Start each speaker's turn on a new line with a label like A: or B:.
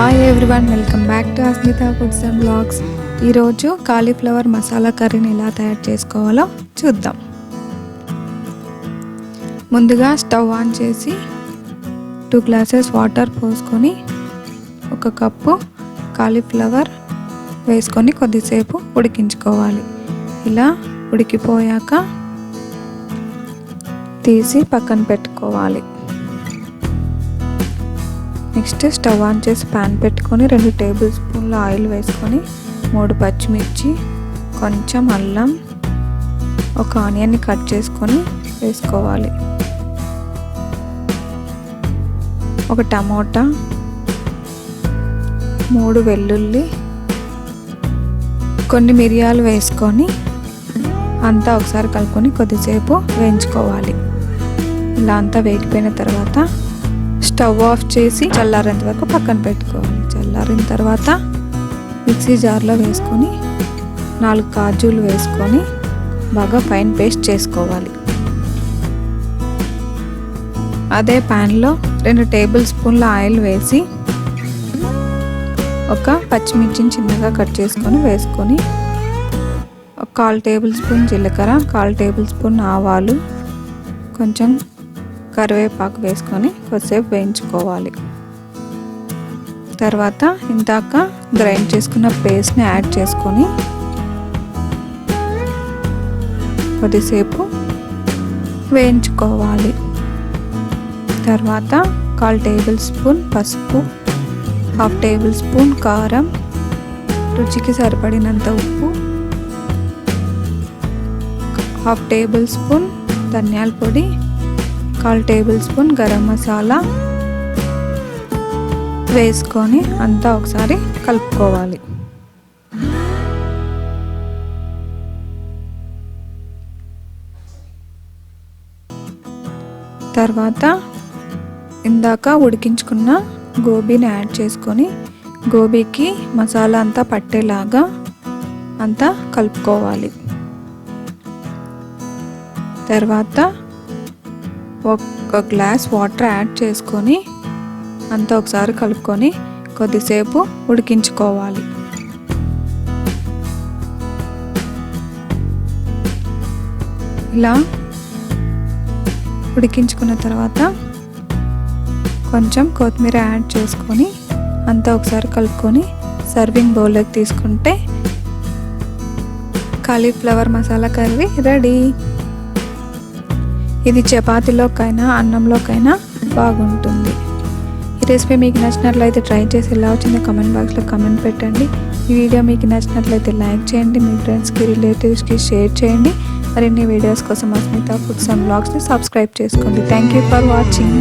A: Hi everyone, welcome back to Asmita foods and blogs. ఈరోజు cauliflower masala కర్రీని ఎలా తయారు చేసుకోవాలో చూద్దాం. ముందుగా స్టవ్ ఆన్ చేసి 2 గ్లాసెస్ వాటర్ పోసుకొని 1 కప్పు కాలీఫ్లవర్ వేసుకొని కొద్దిసేపు ఉడికించుకోవాలి. ఇలా ఉడికిపోయాక తీసి పక్కన పెట్టుకోవాలి. నెక్స్ట్ స్టవ్ ఆన్ చేసి ప్యాన్ పెట్టుకొని 2 టేబుల్ స్పూన్ల ఆయిల్ వేసుకొని 3 పచ్చిమిర్చి, కొంచెం అల్లం, 1 ఆనియన్ని కట్ చేసుకొని వేసుకోవాలి. 1 టమోటా, 3 వెల్లుల్లి, కొన్ని మిరియాలు వేసుకొని అంతా ఒకసారి కలుపుకొని కొద్దిసేపు వేయించుకోవాలి. ఇలా అంతా వేగిపోయిన తర్వాత స్టవ్ ఆఫ్ చేసి చల్లారేంత వరకు పక్కన పెట్టుకోవాలి. చల్లారిన తర్వాత మిక్సీ జార్లో వేసుకొని 4 కాజులు వేసుకొని బాగా ఫైన్ పేస్ట్ చేసుకోవాలి. అదే ప్యాన్లో 2 టేబుల్ స్పూన్ల ఆయిల్ వేసి 1 పచ్చిమిర్చిని చిన్నగా కట్ చేసుకొని వేసుకొని 1/4 టేబుల్ స్పూన్ జీలకర్ర, 1/4 టేబుల్ స్పూన్ ఆవాలు, కొంచెం కరివేపాకు వేసుకొని కొద్దిసేపు వేయించుకోవాలి. తర్వాత ఇందాక గ్రైండ్ చేసుకున్న పేస్ట్ని యాడ్ చేసుకొని కొద్దిసేపు వేయించుకోవాలి. తర్వాత 1/4 టేబుల్ స్పూన్ పసుపు, 1/2 టేబుల్ స్పూన్ కారం, రుచికి సరిపడినంత ఉప్పు, 1/2 టేబుల్ స్పూన్ ధనియాల పొడి, 1/4 టేబుల్ స్పూన్ గరం మసాలా వేసుకొని అంతా ఒకసారి కలుపుకోవాలి. తర్వాత ఇందాక ఉడికించుకున్న గోబీని యాడ్ చేసుకొని గోబీకి మసాలా అంతా పట్టేలాగా అంతా కలుపుకోవాలి. తర్వాత 1 గ్లాస్ వాటర్ యాడ్ చేసుకొని అంతా ఒకసారి కలుపుకొని కొద్దిసేపు ఉడికించుకోవాలి. ఇలా ఉడికించుకున్న తర్వాత కొంచెం కొత్తిమీర యాడ్ చేసుకొని అంతా ఒకసారి కలుపుకొని సర్వింగ్ బౌల్లోకి తీసుకుంటే కాలీఫ్లవర్ మసాలా కర్రీ రెడీ. ఇది చపాతీలోకైనా అన్నంలోకైనా బాగుంటుంది. ఈ రెసిపీ మీకు నచ్చినట్లయితే ట్రై చేసి ఎలా వచ్చిందో కామెంట్ బాక్స్లో కామెంట్ పెట్టండి. ఈ వీడియో మీకు నచ్చినట్లయితే లైక్ చేయండి, మీ ఫ్రెండ్స్కి, రిలేటివ్స్కి షేర్ చేయండి. మరిన్ని వీడియోస్ కోసం అస్మితా ఫుడ్స్ అండ్ బ్లాగ్స్ని సబ్స్క్రైబ్ చేసుకోండి. Thank you for watching.